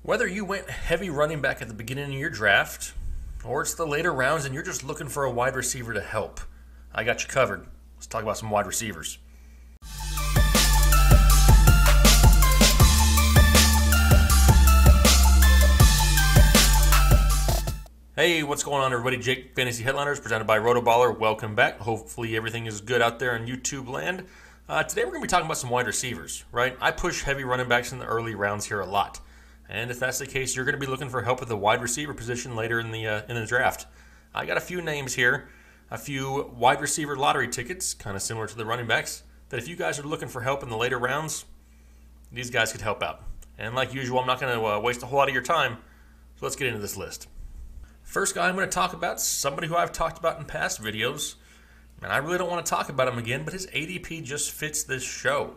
Whether you went heavy running back at the beginning of your draft, or it's the later rounds and you're just looking for a wide receiver to help, I got you covered. Let's talk about some wide receivers. Hey, what's going on, everybody? Jake, Fantasy Headliners, presented by RotoBaller. Welcome back. Hopefully everything is good out there in YouTube land. Today we're going to be talking about some wide receivers, right? I push heavy running backs in the early rounds here a lot. And if that's the case, you're going to be looking for help at the wide receiver position later in the draft. I got a few names here, a few wide receiver lottery tickets, kind of similar to the running backs, that if you guys are looking for help in the later rounds, these guys could help out. And like usual, I'm not going to waste a whole lot of your time, so let's get into this list. First guy I'm going to talk about is somebody who I've talked about in past videos, and I really don't want to talk about him again, but his ADP just fits this show.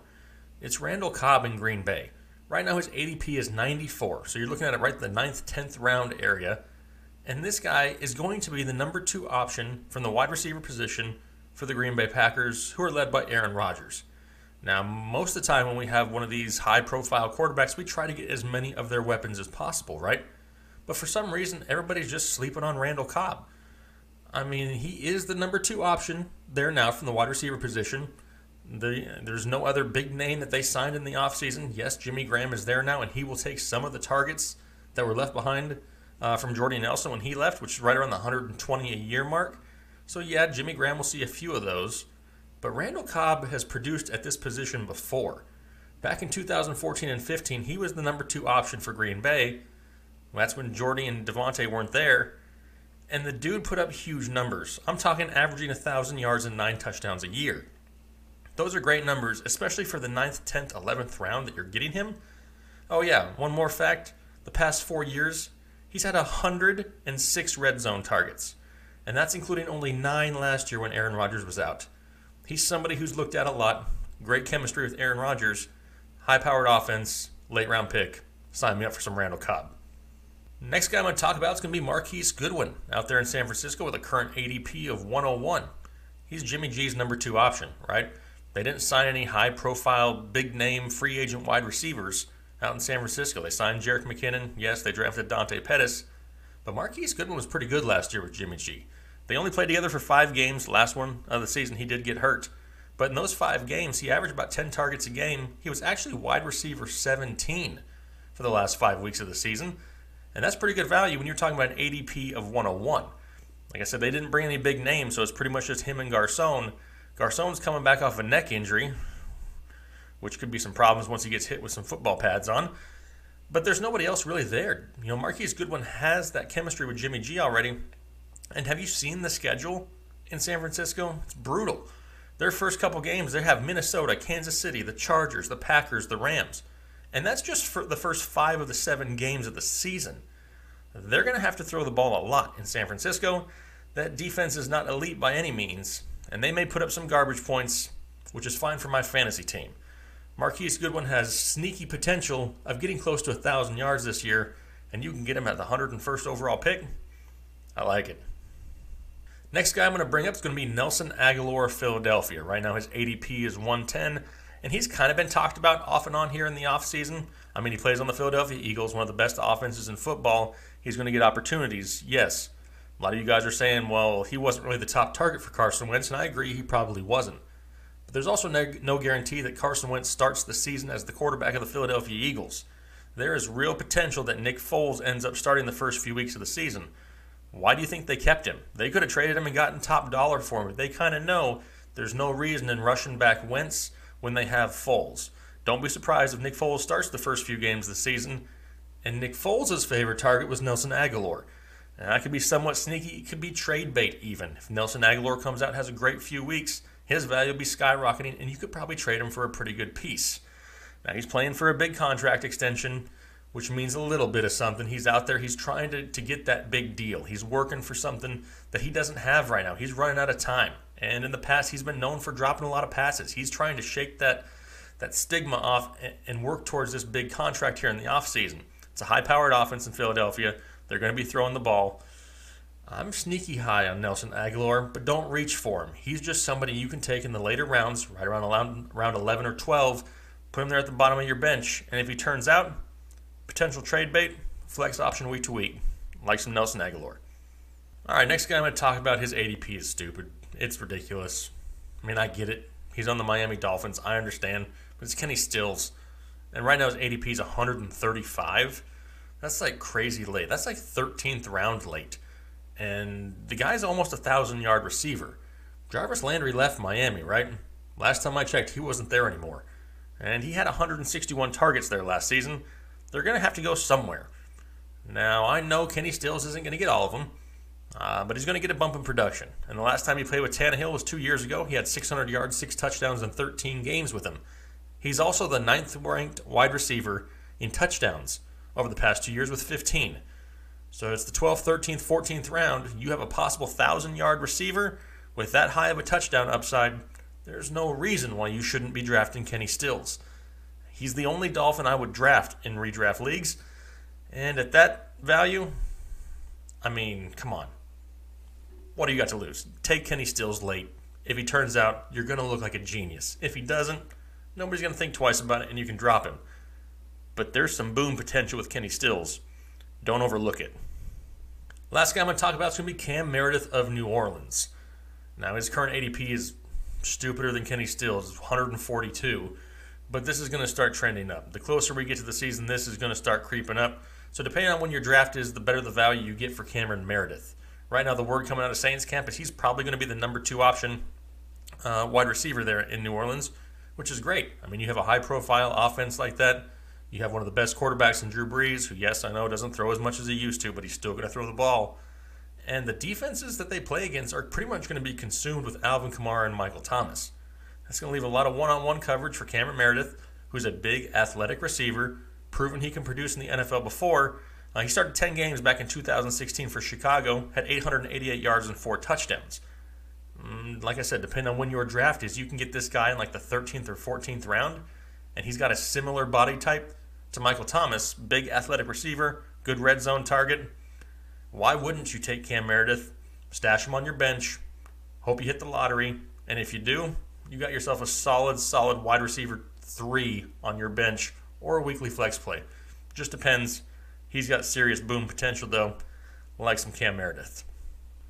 It's Randall Cobb in Green Bay. Right now his ADP is 94, so you're looking at it right in the 9th, 10th round area. And this guy is going to be the number 2 option from the wide receiver position for the Green Bay Packers, who are led by Aaron Rodgers. Now, most of the time when we have one of these high-profile quarterbacks, we try to get as many of their weapons as possible, right? But for some reason, everybody's just sleeping on Randall Cobb. I mean, he is the number 2 option there now from the wide receiver position. There's no other big name that they signed in the offseason. Yes, Jimmy Graham is there now, and he will take some of the targets that were left behind from Jordy Nelson when he left, which is right around the 120 a year mark. So yeah, Jimmy Graham will see a few of those. But Randall Cobb has produced at this position before. Back in 2014 and 15, he was the number 2 option for Green Bay. That's when Jordy and Devontae weren't there. And the dude put up huge numbers. I'm talking averaging 1,000 yards and 9 touchdowns a year. Those are great numbers, especially for the 9th, 10th, 11th round that you're getting him. Oh yeah, one more fact. The past 4 years, he's had 106 red zone targets. And that's including only 9 last year when Aaron Rodgers was out. He's somebody who's looked at a lot. Great chemistry with Aaron Rodgers. High-powered offense, late round pick. Sign me up for some Randall Cobb. Next guy I'm going to talk about is going to be Marquise Goodwin out there in San Francisco with a current ADP of 101. He's Jimmy G's number 2 option, right? They didn't sign any high-profile, big-name, free agent wide receivers out in San Francisco. They signed Jerick McKinnon. Yes, they drafted Dante Pettis. But Marquise Goodwin was pretty good last year with Jimmy G. They only played together for 5 games. Last one of the season, he did get hurt. But in those 5 games, he averaged about 10 targets a game. He was actually wide receiver 17 for the last 5 weeks of the season. And that's pretty good value when you're talking about an ADP of 101. Like I said, they didn't bring any big names, so it's pretty much just him and Garcon. Garcon's coming back off a neck injury, which could be some problems once he gets hit with some football pads on. But there's nobody else really there. You know, Marquise Goodwin has that chemistry with Jimmy G already. And have you seen the schedule in San Francisco? It's brutal. Their first couple games, they have Minnesota, Kansas City, the Chargers, the Packers, the Rams. And that's just for the first 5 of the 7 games of the season. They're going to have to throw the ball a lot in San Francisco. That defense is not elite by any means. And they may put up some garbage points, which is fine for my fantasy team. Marquise Goodwin has sneaky potential of getting close to 1,000 yards this year, and you can get him at the 101st overall pick. I like it. Next guy I'm going to bring up is going to be Nelson Agholor of Philadelphia. Right now his ADP is 110, and he's kind of been talked about off and on here in the offseason. I mean, he plays on the Philadelphia Eagles, one of the best offenses in football. He's going to get opportunities, yes. A lot of you guys are saying, well, he wasn't really the top target for Carson Wentz, and I agree, he probably wasn't. But there's also no guarantee that Carson Wentz starts the season as the quarterback of the Philadelphia Eagles. There is real potential that Nick Foles ends up starting the first few weeks of the season. Why do you think they kept him? They could have traded him and gotten top dollar for him, but they kind of know there's no reason in rushing back Wentz when they have Foles. Don't be surprised if Nick Foles starts the first few games of the season, and Nick Foles' favorite target was Nelson Agholor. And that could be somewhat sneaky. It could be trade bait even. If Nelson Agholor comes out and has a great few weeks, his value will be skyrocketing, and you could probably trade him for a pretty good piece. Now, he's playing for a big contract extension, which means a little bit of something. He's out there. He's trying to get that big deal. He's working for something that he doesn't have right now. He's running out of time. And in the past, he's been known for dropping a lot of passes. He's trying to shake that stigma off and work towards this big contract here in the offseason. It's a high-powered offense in Philadelphia. They're going to be throwing the ball. I'm sneaky high on Nelson Agholor, but don't reach for him. He's just somebody you can take in the later rounds, right around round 11 or 12, put him there at the bottom of your bench, and if he turns out, Potential trade bait, flex option week to week, like some Nelson Aguilar. All right, next guy I'm going to talk about, his ADP is stupid. It's ridiculous. I mean, I get it. He's on the Miami Dolphins. I understand. But it's Kenny Stills. And right now his ADP is 135. That's like crazy late. That's like 13th round late. And the guy's almost a 1,000-yard receiver. Jarvis Landry left Miami, right? Last time I checked, he wasn't there anymore. And he had 161 targets there last season. They're going to have to go somewhere. Now, I know Kenny Stills isn't going to get all of them, but he's going to get a bump in production. And the last time he played with Tannehill was 2 years ago. He had 600 yards, 6 touchdowns, and 13 games with him. He's also the 9th-ranked wide receiver in touchdowns over the past 2 years with 15. So it's the 12th, 13th, 14th round. You have a possible 1,000-yard receiver with that high of a touchdown upside. There's no reason why you shouldn't be drafting Kenny Stills. He's the only Dolphin I would draft in redraft leagues. And at that value, I mean, come on. What do you got to lose? Take Kenny Stills late. If he turns out, you're going to look like a genius. If he doesn't, nobody's going to think twice about it and you can drop him. But there's some boom potential with Kenny Stills. Don't overlook it. Last guy I'm going to talk about is going to be Cam Meredith of New Orleans. Now, his current ADP is stupider than Kenny Stills. It's 142. But this is going to start trending up. The closer we get to the season, this is going to start creeping up. So depending on when your draft is, the better the value you get for Cameron Meredith. Right now, the word coming out of Saints camp is he's probably going to be the number 2 option wide receiver there in New Orleans, which is great. I mean, you have a high-profile offense like that. You have one of the best quarterbacks in Drew Brees, who, yes, I know, doesn't throw as much as he used to, but he's still going to throw the ball. And the defenses that they play against are pretty much going to be consumed with Alvin Kamara and Michael Thomas. That's going to leave a lot of one-on-one coverage for Cameron Meredith, who's a big athletic receiver, proven he can produce in the NFL before. He started 10 games back in 2016 for Chicago, had 888 yards and 4 touchdowns. Like I said, depending on when your draft is, you can get this guy in like the 13th or 14th round, and he's got a similar body type to Michael Thomas, big athletic receiver, good red zone target. Why wouldn't you take Cam Meredith, stash him on your bench, hope you hit the lottery, and if you do, you got yourself a solid wide receiver 3 on your bench or a weekly flex play. Just depends. He's got serious boom potential, though, like some Cam Meredith.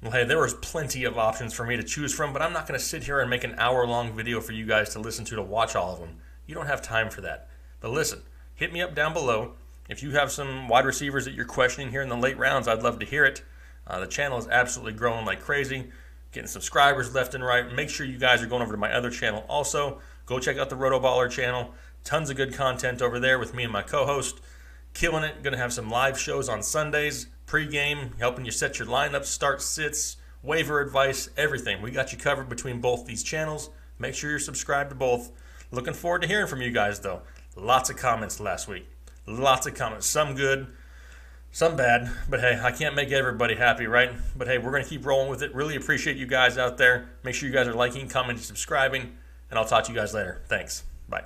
Well, hey, there was plenty of options for me to choose from, but I'm not going to sit here and make an hour-long video for you guys to listen to watch all of them. You don't have time for that. But listen, hit me up down below. If you have some wide receivers that you're questioning here in the late rounds, I'd love to hear it. The channel is absolutely growing like crazy, getting subscribers left and right. Make sure you guys are going over to my other channel also. Go check out the RotoBaller channel. Tons of good content over there with me and my co-host. Killing it. Going to have some live shows on Sundays, pregame, helping you set your lineups, start sits, waiver advice, everything. We got you covered between both these channels. Make sure you're subscribed to both. Looking forward to hearing from you guys, though. Lots of comments last week. Lots of comments. Some good, some bad. But hey, I can't make everybody happy, right? But hey, we're going to keep rolling with it. Really appreciate you guys out there. Make sure you guys are liking, commenting, subscribing. And I'll talk to you guys later. Thanks. Bye.